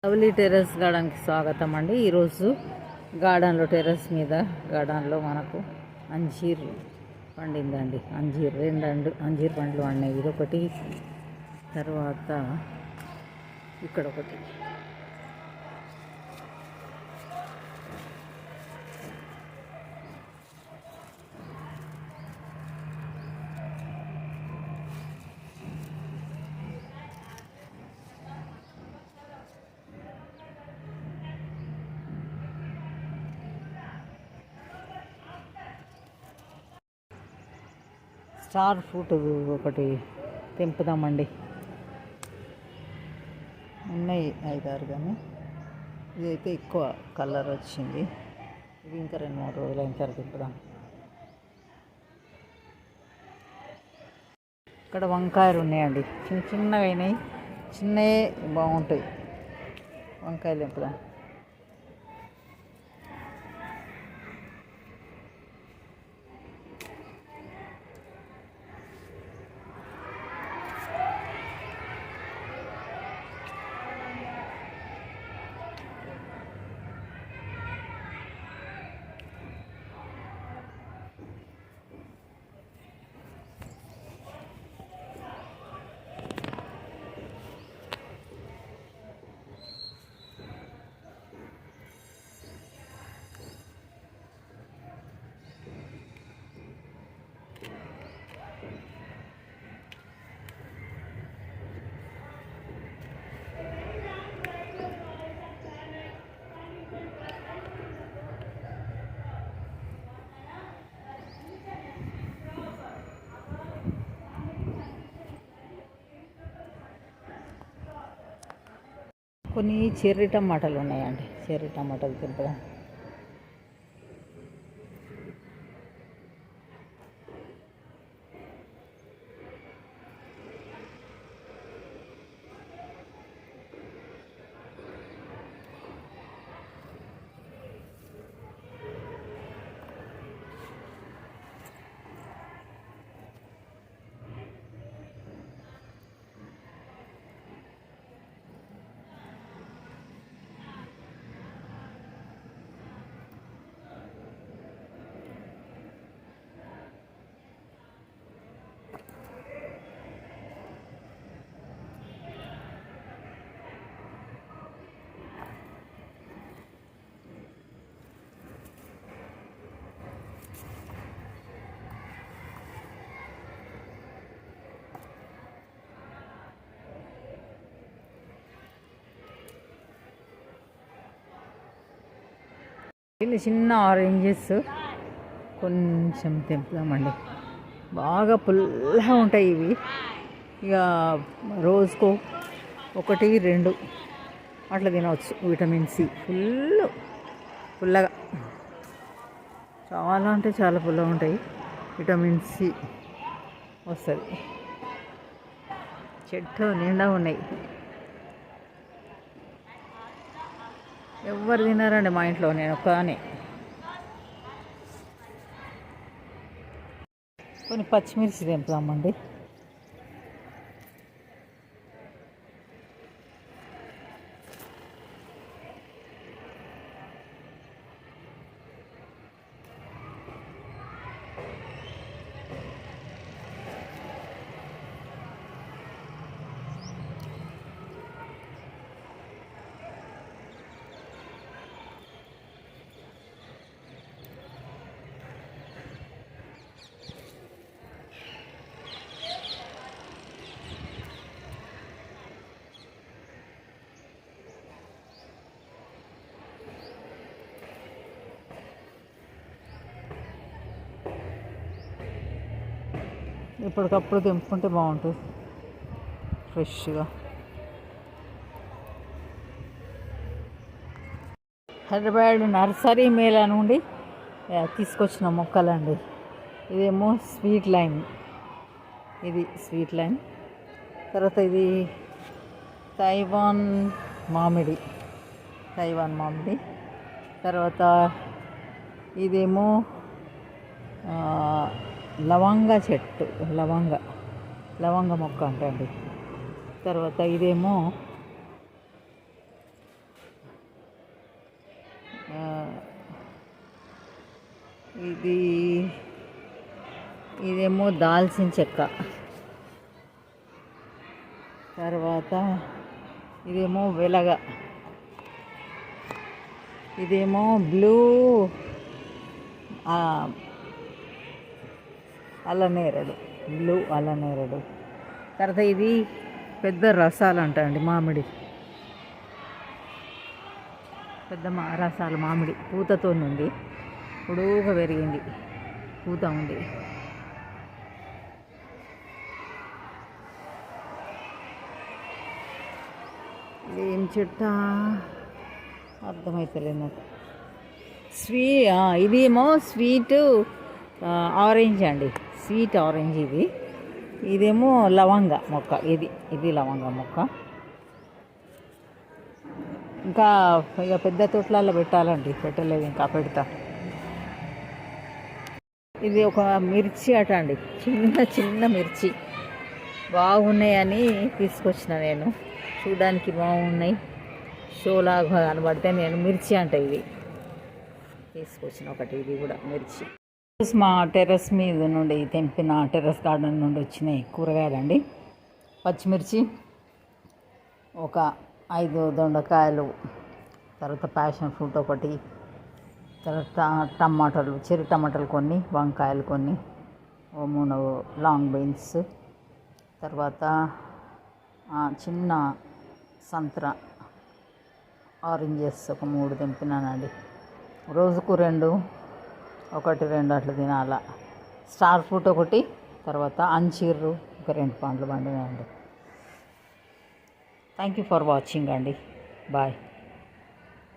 Lovely terrace గార్డెన్కి స్వాగతం అండి. ఈరోజు గార్డెన్లో టెర్రస్ మీద గార్డెన్లో మనకు అంజీర్ పండిందండి. రెండు అంజీర్ పండ్లు పండినాయి. ఇదొకటి, తర్వాత ఇక్కడ ఒకటి. స్టార్ ఫ్రూట్ ఒకటి తెంపుదామండి. ఉన్నాయి 5-6 కానీ ఇదైతే ఎక్కువ కలర్ వచ్చింది. ఇది ఇంకా 2-3 రోజులు అయిన తర్వాత తెంపుదాం. ఇక్కడ వంకాయలు ఉన్నాయండి, చిన్నగా అయినాయి. చిన్నవి బాగుంటాయి. వంకాయలు తెంపుదాం. కొన్ని చెర్రీ టమాటాలు ఉన్నాయండి. చెర్రీ టమాటాలు తెంపుదాం. ఇది చిన్న ఆరెంజెస్ కొంచెం తెంపుదామండి. బాగా పుల్లగా ఉంటాయి ఇవి. ఇక రోజుకో 1-2 అట్లా తినవచ్చు. విటమిన్ సి పుల్లగా, చాలా అంటే చాలా పుల్లగా ఉంటాయి. విటమిన్ సి వస్తుంది. చెట్టు నిండా ఉన్నాయి. ఎవ్వరు తినారండి మా ఇంట్లో, నేను ఒక్కనే. కొన్ని పచ్చిమిర్చి తెంపుదామండి. ఇప్పటికప్పుడు తెంపుకుంటే బాగుంటుంది ఫ్రెష్గా. హైదరాబాద్ నర్సరీ మేళా నుండి తీసుకొచ్చిన మొక్కలండి. ఇదేమో స్వీట్ లైమ్, ఇది స్వీట్ లైమ్. తర్వాత ఇది తైవాన్ మామిడి. తర్వాత ఇదేమో లవంగ చెట్టు, లవంగ మొక్క అంటండి. తర్వాత ఇదేమో ఇది ఇదేమో దాల్చిన చెక్క. తర్వాత ఇదేమో వెలగ. ఇదేమో బ్లూ అల్లనేరేడు, బ్లూ అల్లనేరేడు. తర్వాత ఇది పెద్ద రసాలు అండి, మామిడి. పెద్ద రసాలు మామిడి పూతతో ఉంది, పొడుగుగా పెరిగింది, పూత ఉంది. ఏం చెట్ట అర్థమవుతలేదు నాకు. ఇదేమో స్వీట్ ఆరెంజ్ అండి, స్వీట్ ఆరెంజ్ ఇది. ఇదేమో లవంగ మొక్క, ఇది లవంగ మొక్క. ఇంకా ఇక పెద్ద తోటలలో పెట్టాలండి, పెట్టలేదు, ఇంకా పెడతా. ఇది ఒక మిర్చి అండి, చిన్న చిన్న మిర్చి. బాగున్నాయని తీసుకొచ్చిన నేను, చూడడానికి బాగున్నాయి, షోలాగా కనబడితే నేను మిర్చి ఇది తీసుకొచ్చిన ఒకటి. ఇది కూడా మిర్చి. మా టెర్రస్ మీద నుండి తెంపిన, టెర్రస్ గార్డెన్ నుండి వచ్చినాయి కూరగాయలండి. పచ్చిమిర్చి ఒక 5 దొండకాయలు, తర్వాత ప్యాషన్ ఫ్రూట్ ఒకటి, తర్వాత టమాటాలు, చెర్రీ టమాటాలు కొన్ని, వంకాయలు కొన్ని, 3 లాంగ్ బీన్స్, తర్వాత చిన్న సంత్ర ఆరెంజెస్ ఒక 3 తెంపినానండి. రోజుకు 1, 2 అట్లా తినాల. స్టార్ ఫ్రూట్ ఒకటి, తర్వాత అంచీర్రు ఒక 2 పండ్లు పండినాయండి. థ్యాంక్ యూ ఫర్ వాచింగ్ అండి. బాయ్.